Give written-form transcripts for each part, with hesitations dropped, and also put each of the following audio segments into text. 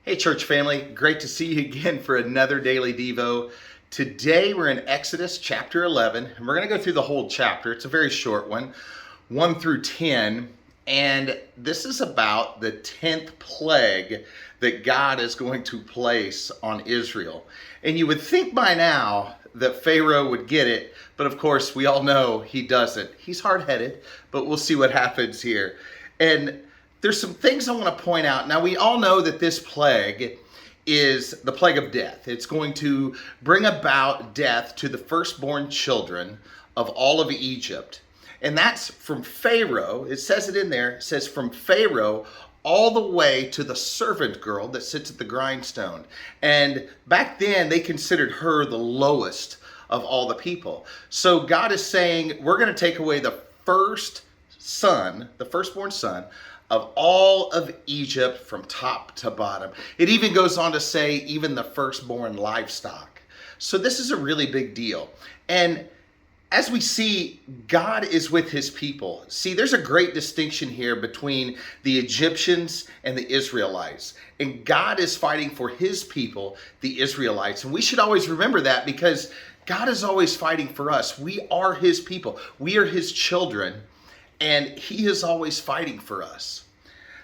Hey church family, great to see you again for another Daily Devo. Today we're in Exodus chapter 11, and we're going to go through the whole chapter. It's a very short one, 1 through 10, and this is about the 10th plague that God is going to place on Israel. And you would think by now that Pharaoh would get it, but of course we all know he doesn't. He's hard-headed, but we'll see what happens here. And there's some things I want to point out. Now, we all know that this plague is the plague of death. It's going to bring about death to the firstborn children of all of Egypt. And that's from Pharaoh. It says it in there. It says from Pharaoh all the way to the servant girl that sits at the grindstone. And back then, they considered her the lowest of all the people. So God is saying, we're going to take away the first son, the firstborn son, of all of Egypt from top to bottom. It even goes on to say even the firstborn livestock. So this is a really big deal. And as we see, God is with his people. See, there's a great distinction here between the Egyptians and the Israelites. And God is fighting for his people, the Israelites. And we should always remember that because God is always fighting for us. We are his people. We are his children. And he is always fighting for us.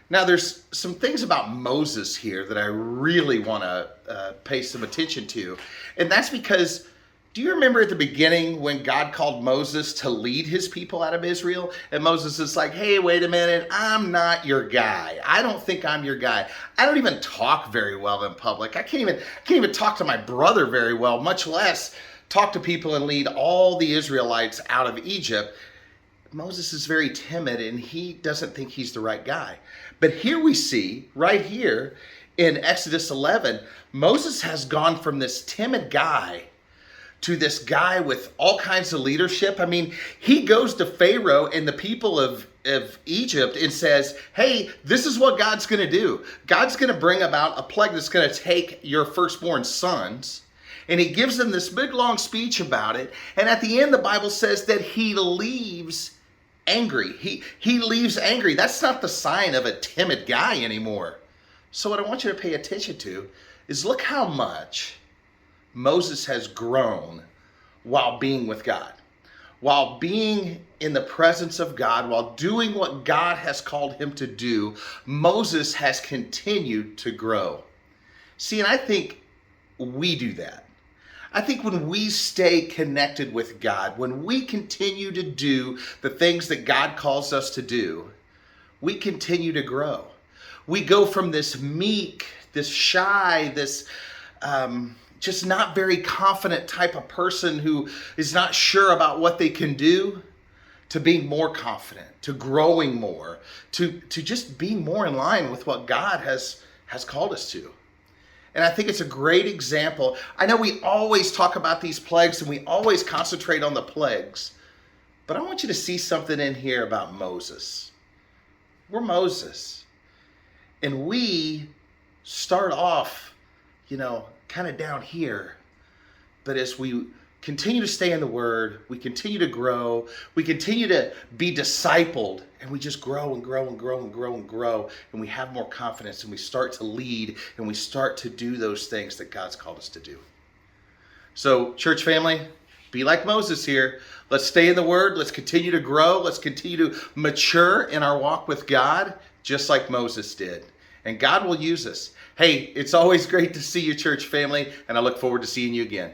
Now, there's some things about Moses here that I really want to pay some attention to. And that's because, do you remember at the beginning when God called Moses to lead his people out of Israel? And Moses is like, hey, wait a minute, I'm not your guy. I don't think I'm your guy. I don't even talk very well in public. I can't even talk to my brother very well, much less talk to people and lead all the Israelites out of Egypt. Moses is very timid and he doesn't think he's the right guy. But here we see, right here in Exodus 11, Moses has gone from this timid guy to this guy with all kinds of leadership. I mean, he goes to Pharaoh and the people of Egypt and says, hey, this is what God's going to do. God's going to bring about a plague that's going to take your firstborn sons. And he gives them this big long speech about it. And at the end, the Bible says that he leaves angry. He leaves angry. That's not the sign of a timid guy anymore. So what I want you to pay attention to is look how much Moses has grown while being with God, while being in the presence of God, while doing what God has called him to do. Moses has continued to grow. See, and I think we do that. I think when we stay connected with God, when we continue to do the things that God calls us to do, we continue to grow. We go from this meek, this shy, this just not very confident type of person who is not sure about what they can do, to being more confident, to growing more, to just being more in line with what God has called us to. And I think it's a great example. I know we always talk about these plagues and we always concentrate on the plagues, but I want you to see something in here about Moses. We're Moses. And we start off, kind of down here. But as we continue to stay in the Word, we continue to grow, we continue to be discipled, and we just grow and grow and grow and grow and grow, and we have more confidence, and we start to lead, and we start to do those things that God's called us to do. So, church family, be like Moses here. Let's stay in the Word. Let's continue to grow. Let's continue to mature in our walk with God, just like Moses did. And God will use us. Hey, it's always great to see you, church family, and I look forward to seeing you again.